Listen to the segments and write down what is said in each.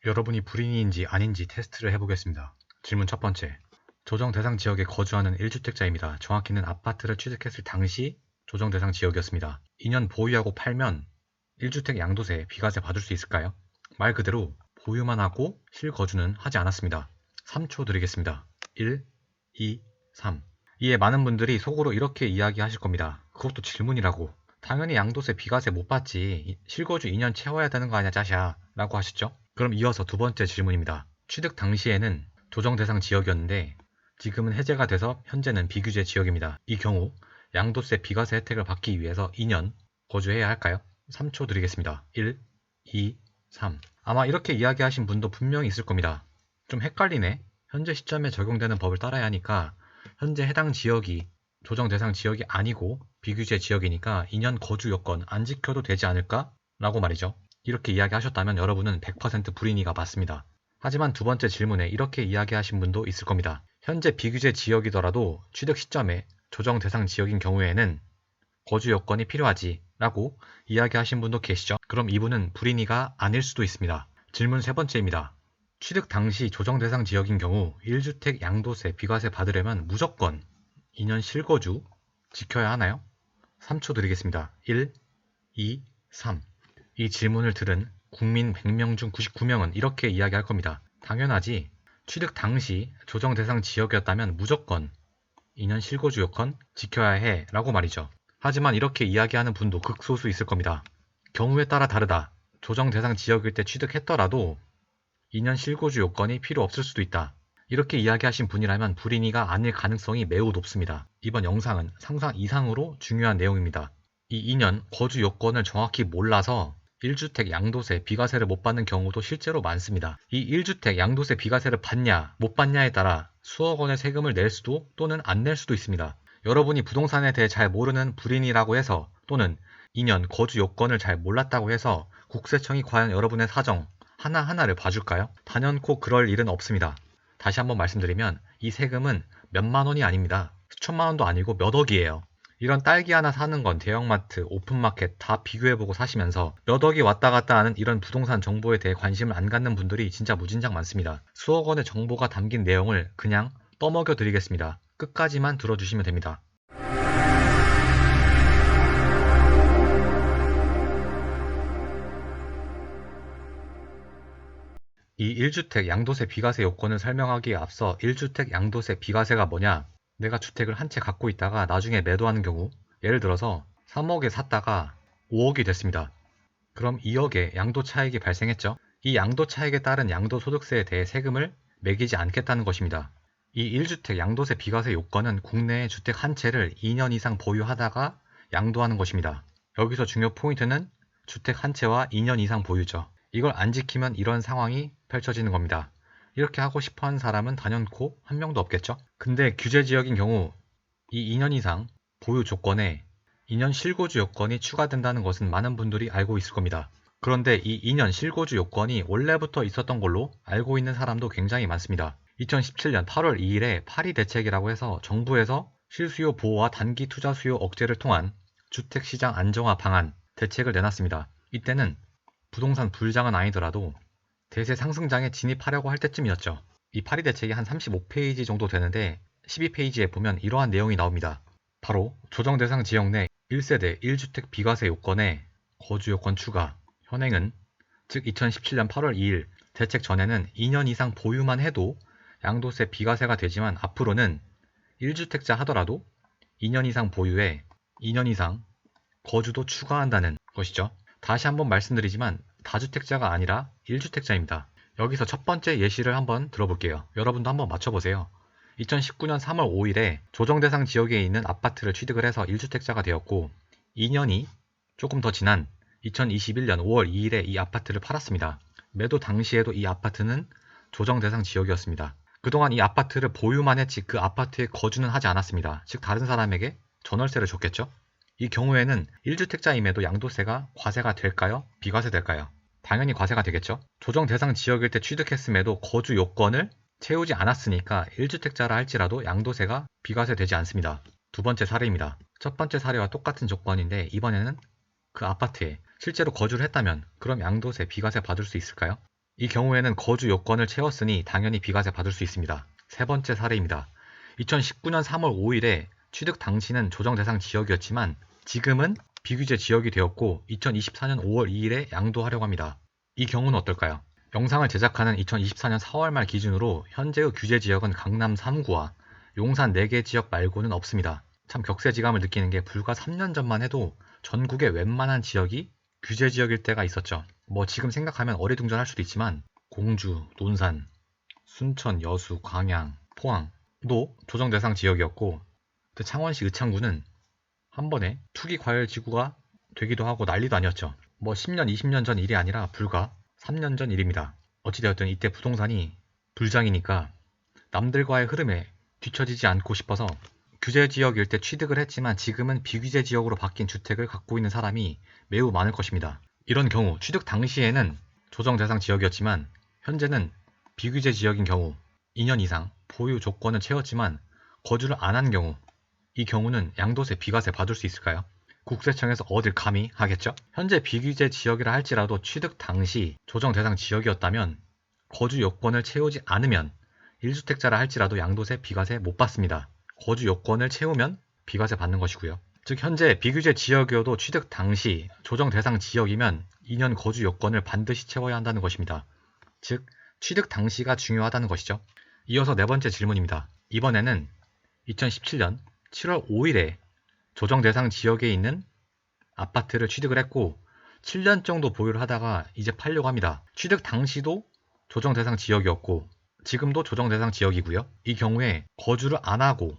여러분이 불인인지 아닌지 테스트를 해보겠습니다. 질문 첫 번째. 조정 대상 지역에 거주하는 1주택자입니다. 정확히는 아파트를 취득했을 당시 조정 대상 지역이었습니다. 2년 보유하고 팔면 1주택 양도세, 비과세 받을 수 있을까요? 말 그대로 보유만 하고 실거주는 하지 않았습니다. 3초 드리겠습니다. 1, 2, 3. 이에 많은 분들이 속으로 이렇게 이야기하실 겁니다. 그것도 질문이라고. 당연히 양도세, 비과세 못 받지. 실거주 2년 채워야 되는 거 아니야, 짜샤. 라고 하시죠? 그럼 이어서 두 번째 질문입니다. 취득 당시에는 조정 대상 지역이었는데 지금은 해제가 돼서 현재는 비규제 지역입니다. 이 경우 양도세, 비과세 혜택을 받기 위해서 2년 거주해야 할까요? 3초 드리겠습니다. 1, 2, 3. 아마 이렇게 이야기하신 분도 분명히 있을 겁니다. 좀 헷갈리네. 현재 시점에 적용되는 법을 따라야 하니까 현재 해당 지역이 조정 대상 지역이 아니고 비규제 지역이니까 2년 거주 요건 안 지켜도 되지 않을까? 라고 말이죠. 이렇게 이야기하셨다면 여러분은 100% 불인이가 맞습니다. 하지만 두 번째 질문에 이렇게 이야기하신 분도 있을 겁니다. 현재 비규제 지역이더라도 취득 시점에 조정 대상 지역인 경우에는 거주 요건이 필요하지 라고 이야기하신 분도 계시죠. 그럼 이분은 불인이가 아닐 수도 있습니다. 질문 세 번째입니다. 취득 당시 조정 대상 지역인 경우 1주택 양도세, 비과세 받으려면 무조건 2년 실거주 지켜야 하나요? 3초 드리겠습니다. 1, 2, 3. 이 질문을 들은 국민 100명 중 99명은 이렇게 이야기할 겁니다. 당연하지. 취득 당시 조정 대상 지역이었다면 무조건 2년 실거주 요건 지켜야 해 라고 말이죠. 하지만 이렇게 이야기하는 분도 극소수 있을 겁니다. 경우에 따라 다르다. 조정 대상 지역일 때 취득했더라도 2년 실거주 요건이 필요 없을 수도 있다. 이렇게 이야기하신 분이라면 불인이가 아닐 가능성이 매우 높습니다. 이번 영상은 상상 이상으로 중요한 내용입니다. 이 2년 거주 요건을 정확히 몰라서 1주택 양도세, 비과세를 못 받는 경우도 실제로 많습니다. 이 1주택 양도세, 비과세를 받냐, 못 받냐에 따라 수억 원의 세금을 낼 수도 또는 안 낼 수도 있습니다. 여러분이 부동산에 대해 잘 모르는 불인이라고 해서 또는 2년 거주 요건을 잘 몰랐다고 해서 국세청이 과연 여러분의 사정 하나하나를 봐줄까요? 단연코 그럴 일은 없습니다. 다시 한번 말씀드리면 이 세금은 몇만 원이 아닙니다. 수천만 원도 아니고 몇 억이에요. 이런 딸기 하나 사는 건 대형마트, 오픈마켓 다 비교해보고 사시면서 몇 억이 왔다 갔다 하는 이런 부동산 정보에 대해 관심을 안 갖는 분들이 진짜 무진장 많습니다. 수억 원의 정보가 담긴 내용을 그냥 떠먹여 드리겠습니다. 끝까지만 들어주시면 됩니다. 이 1주택 양도세 비과세 요건을 설명하기에 앞서 1주택 양도세 비과세가 뭐냐? 내가 주택을 한 채 갖고 있다가 나중에 매도하는 경우 예를 들어서 3억에 샀다가 5억이 됐습니다. 그럼 2억의 양도 차익이 발생했죠. 이 양도 차익에 따른 양도소득세에 대해 세금을 매기지 않겠다는 것입니다. 이 1주택 양도세 비과세 요건은 국내에 주택 한 채를 2년 이상 보유하다가 양도하는 것입니다. 여기서 중요 포인트는 주택 한 채와 2년 이상 보유죠. 이걸 안 지키면 이런 상황이 펼쳐지는 겁니다. 이렇게 하고 싶어하는 사람은 단연코 한 명도 없겠죠. 근데 규제 지역인 경우 이 2년 이상 보유 조건에 2년 실거주 요건이 추가된다는 것은 많은 분들이 알고 있을 겁니다. 그런데 이 2년 실거주 요건이 원래부터 있었던 걸로 알고 있는 사람도 굉장히 많습니다. 2017년 8월 2일에 파리 대책이라고 해서 정부에서 실수요 보호와 단기 투자 수요 억제를 통한 주택시장 안정화 방안 대책을 내놨습니다. 이때는 부동산 불장은 아니더라도 대세 상승장에 진입하려고 할 때쯤이었죠. 이 파리 대책이 한 35페이지 정도 되는데 12페이지에 보면 이러한 내용이 나옵니다. 바로 조정 대상 지역 내 1세대 1주택 비과세 요건에 거주 요건 추가. 현행은 즉 2017년 8월 2일 대책 전에는 2년 이상 보유만 해도 양도세 비과세가 되지만 앞으로는 1주택자 하더라도 2년 이상 보유에 2년 이상 거주도 추가한다는 것이죠. 다시 한번 말씀드리지만 다주택자가 아니라 1주택자입니다. 여기서 첫 번째 예시를 한번 들어볼게요. 여러분도 한번 맞춰보세요. 2019년 3월 5일에 조정 대상 지역에 있는 아파트를 취득을 해서 1주택자가 되었고 2년이 조금 더 지난 2021년 5월 2일에 이 아파트를 팔았습니다. 매도 당시에도 이 아파트는 조정 대상 지역이었습니다. 그동안 이 아파트를 보유만 했지 그 아파트에 거주는 하지 않았습니다. 즉 다른 사람에게 전월세를 줬겠죠? 이 경우에는 1주택자임에도 양도세가 과세가 될까요? 비과세 될까요? 당연히 과세가 되겠죠. 조정 대상 지역일 때 취득했음에도 거주 요건을 채우지 않았으니까 1주택자라 할지라도 양도세가 비과세 되지 않습니다. 두 번째 사례입니다. 첫 번째 사례와 똑같은 조건인데 이번에는 그 아파트에 실제로 거주를 했다면 그럼 양도세 비과세 받을 수 있을까요? 이 경우에는 거주 요건을 채웠으니 당연히 비과세 받을 수 있습니다. 세 번째 사례입니다. 2019년 3월 5일에 취득 당시는 조정 대상 지역이었지만 지금은 비규제 지역이 되었고 2024년 5월 2일에 양도하려고 합니다. 이 경우는 어떨까요? 영상을 제작하는 2024년 4월 말 기준으로 현재의 규제 지역은 강남 3구와 용산 4개 지역 말고는 없습니다. 참 격세지감을 느끼는 게 불과 3년 전만 해도 전국의 웬만한 지역이 규제 지역일 때가 있었죠. 뭐 지금 생각하면 어리둥절할 수도 있지만 공주, 논산, 순천, 여수, 광양, 포항도 조정 대상 지역이었고 창원시 의창구는 한 번에 투기과열지구가 되기도 하고 난리도 아니었죠. 뭐 10년, 20년 전 일이 아니라 불과 3년 전 일입니다. 어찌되었든 이때 부동산이 불장이니까 남들과의 흐름에 뒤처지지 않고 싶어서 규제 지역일 때 취득을 했지만 지금은 비규제 지역으로 바뀐 주택을 갖고 있는 사람이 매우 많을 것입니다. 이런 경우 취득 당시에는 조정 대상 지역이었지만 현재는 비규제 지역인 경우 2년 이상 보유 조건을 채웠지만 거주를 안 한 경우 이 경우는 양도세 비과세 받을 수 있을까요? 국세청에서 어딜 감히 하겠죠? 현재 비규제 지역이라 할지라도 취득 당시 조정 대상 지역이었다면 거주 요건을 채우지 않으면 1주택자라 할지라도 양도세 비과세 못 받습니다. 거주 요건을 채우면 비과세 받는 것이고요. 즉 현재 비규제 지역이어도 취득 당시 조정 대상 지역이면 2년 거주 요건을 반드시 채워야 한다는 것입니다. 즉 취득 당시가 중요하다는 것이죠. 이어서 네 번째 질문입니다. 이번에는 2017년 7월 5일에 조정 대상 지역에 있는 아파트를 취득을 했고 7년 정도 보유를 하다가 이제 팔려고 합니다. 취득 당시도 조정 대상 지역이었고 지금도 조정 대상 지역이고요. 이 경우에 거주를 안 하고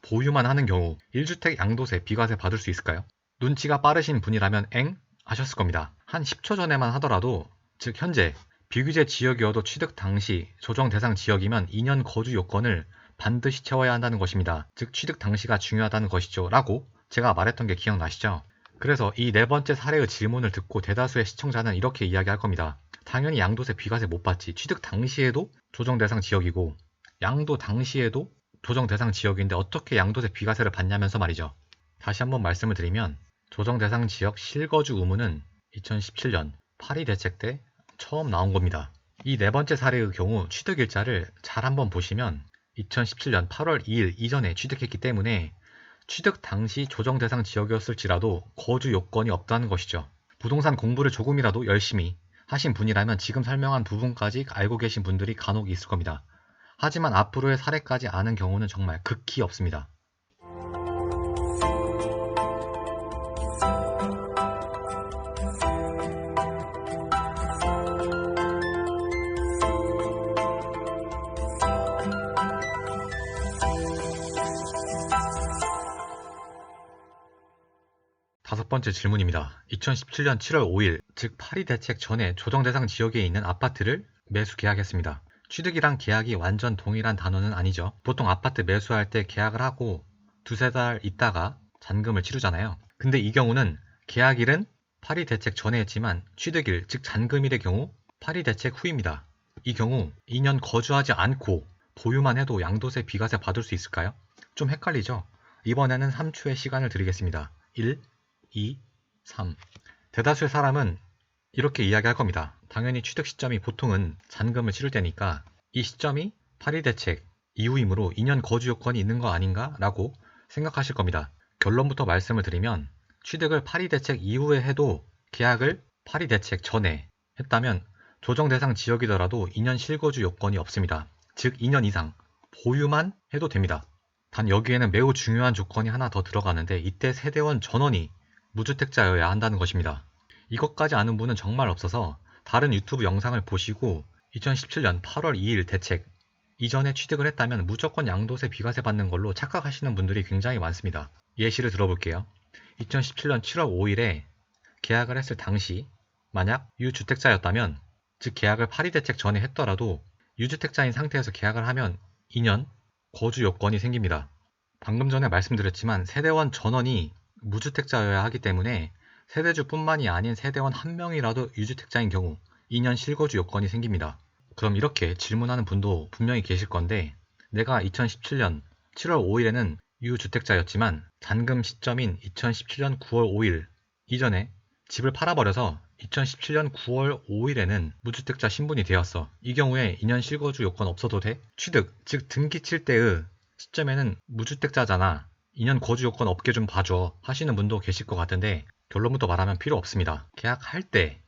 보유만 하는 경우 1주택 양도세 비과세 받을 수 있을까요? 눈치가 빠르신 분이라면 엥? 하셨을 겁니다. 한 10초 전에만 하더라도 즉 현재 비규제 지역이어도 취득 당시 조정 대상 지역이면 2년 거주 요건을 반드시 채워야 한다는 것입니다. 즉 취득 당시가 중요하다는 것이죠. 라고 제가 말했던 게 기억나시죠? 그래서 이 네 번째 사례의 질문을 듣고 대다수의 시청자는 이렇게 이야기할 겁니다. 당연히 양도세 비과세 못 받지. 취득 당시에도 조정 대상 지역이고 양도 당시에도 조정 대상 지역인데 어떻게 양도세 비과세를 받냐면서 말이죠. 다시 한번 말씀을 드리면 조정 대상 지역 실거주 의무는 2017년 파리 대책 때 처음 나온 겁니다. 이 네 번째 사례의 경우 취득일자를 잘 한번 보시면 2017년 8월 2일 이전에 취득했기 때문에 취득 당시 조정 대상 지역이었을지라도 거주 요건이 없다는 것이죠. 부동산 공부를 조금이라도 열심히 하신 분이라면 지금 설명한 부분까지 알고 계신 분들이 간혹 있을 겁니다. 하지만 앞으로의 사례까지 아는 경우는 정말 극히 없습니다. 다섯 번째 질문입니다. 2017년 7월 5일, 즉 파리 대책 전에 조정 대상 지역에 있는 아파트를 매수 계약했습니다. 취득이랑 계약이 완전 동일한 단어는 아니죠. 보통 아파트 매수할 때 계약을 하고 두세 달 있다가 잔금을 치르잖아요. 근데 이 경우는 계약일은 파리 대책 전에 했지만 취득일, 즉 잔금일의 경우 파리 대책 후입니다. 이 경우 2년 거주하지 않고 보유만 해도 양도세 비과세 받을 수 있을까요? 좀 헷갈리죠? 이번에는 3초의 시간을 드리겠습니다. 1, 2, 3. 대다수의 사람은 이렇게 이야기할 겁니다. 당연히 취득 시점이 보통은 잔금을 치를 때니까 이 시점이 파리 대책 이후이므로 2년 거주 요건이 있는 거 아닌가? 라고 생각하실 겁니다. 결론부터 말씀을 드리면 취득을 파리 대책 이후에 해도 계약을 파리 대책 전에 했다면 조정 대상 지역이더라도 2년 실거주 요건이 없습니다. 즉 2년 이상 보유만 해도 됩니다. 단 여기에는 매우 중요한 조건이 하나 더 들어가는데 이때 세대원 전원이 무주택자여야 한다는 것입니다. 이것까지 아는 분은 정말 없어서 다른 유튜브 영상을 보시고 2017년 8월 2일 대책 이전에 취득을 했다면 무조건 양도세 비과세 받는 걸로 착각하시는 분들이 굉장히 많습니다. 예시를 들어볼게요. 2017년 7월 5일에 계약을 했을 당시 만약 유주택자였다면 즉 계약을 파리 대책 전에 했더라도 유주택자인 상태에서 계약을 하면 2년 거주 요건이 생깁니다. 방금 전에 말씀드렸지만 세대원 전원이 무주택자여야 하기 때문에 세대주뿐만이 아닌 세대원 한 명이라도 유주택자인 경우 2년 실거주 요건이 생깁니다. 그럼 이렇게 질문하는 분도 분명히 계실 건데 내가 2017년 7월 5일에는 유주택자였지만 잔금 시점인 2017년 9월 5일 이전에 집을 팔아버려서 2017년 9월 5일에는 무주택자 신분이 되었어. 이 경우에 2년 실거주 요건 없어도 돼? 취득, 즉 등기 칠 때의 시점에는 무주택자잖아. 2년 거주 요건 없게 좀 봐줘 하시는 분도 계실 것 같은데 결론부터 말하면 필요 없습니다. 계약할 때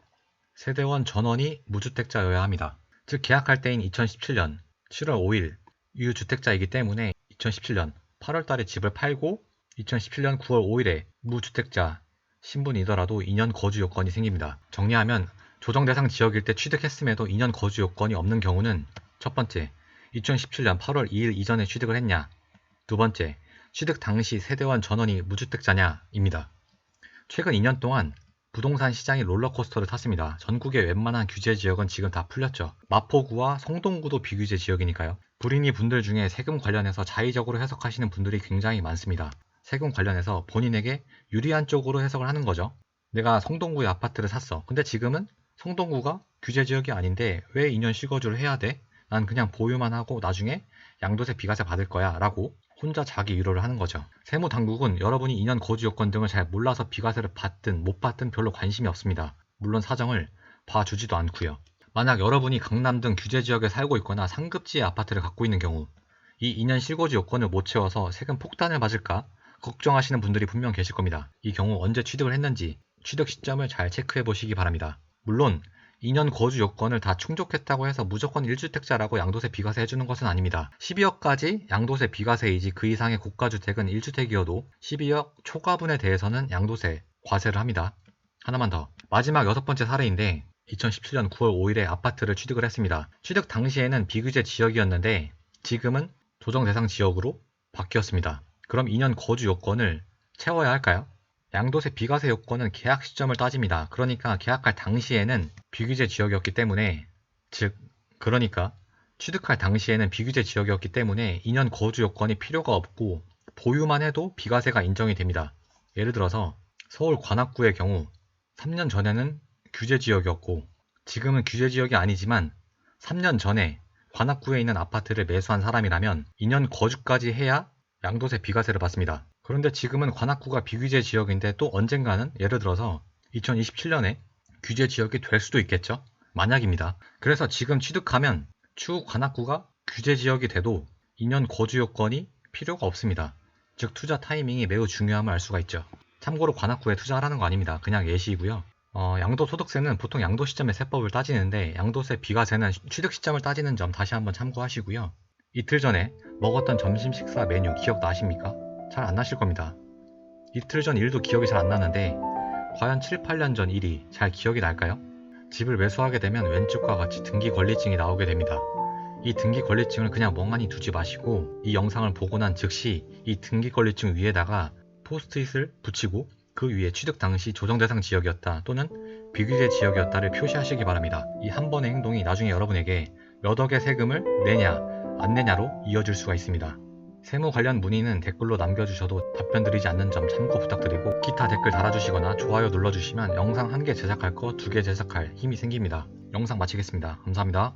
세대원 전원이 무주택자여야 합니다. 즉 계약할 때인 2017년 7월 5일 유주택자이기 때문에 2017년 8월 달에 집을 팔고 2017년 9월 5일에 무주택자 신분이더라도 2년 거주 요건이 생깁니다. 정리하면 조정 대상 지역일 때 취득했음에도 2년 거주 요건이 없는 경우는 첫 번째, 2017년 8월 2일 이전에 취득을 했냐. 두 번째, 취득 당시 세대원 전원이 무주택자냐입니다. 최근 2년 동안 부동산 시장이 롤러코스터를 탔습니다. 전국의 웬만한 규제 지역은 지금 다 풀렸죠. 마포구와 성동구도 비규제 지역이니까요. 불인이 분들 중에 세금 관련해서 자의적으로 해석하시는 분들이 굉장히 많습니다. 세금 관련해서 본인에게 유리한 쪽으로 해석을 하는 거죠. 내가 성동구에 아파트를 샀어. 근데 지금은 성동구가 규제 지역이 아닌데 왜 2년 실거주를 해야 돼? 난 그냥 보유만 하고 나중에 양도세 비과세 받을 거야 라고 혼자 자기 위로를 하는 거죠. 세무당국은 여러분이 2년 거주 요건 등을 잘 몰라서 비과세를 받든 못 받든 별로 관심이 없습니다. 물론 사정을 봐주지도 않고요. 만약 여러분이 강남 등 규제 지역에 살고 있거나 상급지의 아파트를 갖고 있는 경우 이 2년 실거주 요건을 못 채워서 세금 폭탄을 맞을까 걱정하시는 분들이 분명 계실 겁니다. 이 경우 언제 취득을 했는지 취득 시점을 잘 체크해 보시기 바랍니다. 물론 2년 거주 요건을 다 충족했다고 해서 무조건 1주택자라고 양도세 비과세 해주는 것은 아닙니다. 12억까지 양도세 비과세이지 그 이상의 고가주택은 1주택이어도 12억 초과분에 대해서는 양도세 과세를 합니다. 하나만 더. 마지막 6번째 사례인데 2017년 9월 5일에 아파트를 취득을 했습니다. 취득 당시에는 비규제 지역이었는데 지금은 조정 대상 지역으로 바뀌었습니다. 그럼 2년 거주 요건을 채워야 할까요? 양도세 비과세 요건은 계약 시점을 따집니다. 그러니까 계약할 당시에는 비규제 지역이었기 때문에 그러니까 취득할 당시에는 비규제 지역이었기 때문에 2년 거주 요건이 필요가 없고 보유만 해도 비과세가 인정이 됩니다. 예를 들어서 서울 관악구의 경우 3년 전에는 규제 지역이었고 지금은 규제 지역이 아니지만 3년 전에 관악구에 있는 아파트를 매수한 사람이라면 2년 거주까지 해야 양도세 비과세를 받습니다. 그런데 지금은 관악구가 비규제 지역인데 또 언젠가는 예를 들어서 2027년에 규제 지역이 될 수도 있겠죠? 만약입니다. 그래서 지금 취득하면 추후 관악구가 규제 지역이 돼도 2년 거주 요건이 필요가 없습니다. 즉 투자 타이밍이 매우 중요함을 알 수가 있죠. 참고로 관악구에 투자하라는 거 아닙니다. 그냥 예시이고요. 양도소득세는 보통 양도 시점의 세법을 따지는데 양도세 비과세는 취득 시점을 따지는 점 다시 한번 참고하시고요. 이틀 전에 먹었던 점심 식사 메뉴 기억나십니까? 잘 안 나실 겁니다. 이틀 전 일도 기억이 잘 안 나는데 과연 7, 8년 전 일이 잘 기억이 날까요? 집을 매수하게 되면 왼쪽과 같이 등기 권리증이 나오게 됩니다. 이 등기 권리증을 그냥 멍하니 두지 마시고 이 영상을 보고 난 즉시 이 등기 권리증 위에다가 포스트잇을 붙이고 그 위에 취득 당시 조정 대상 지역이었다 또는 비규제 지역이었다를 표시하시기 바랍니다. 이 한 번의 행동이 나중에 여러분에게 몇 억의 세금을 내냐 안 내냐로 이어질 수가 있습니다. 세무 관련 문의는 댓글로 남겨주셔도 답변 드리지 않는 점 참고 부탁드리고 기타 댓글 달아주시거나 좋아요 눌러주시면 영상 1개 제작할 거 2개 제작할 힘이 생깁니다. 영상 마치겠습니다. 감사합니다.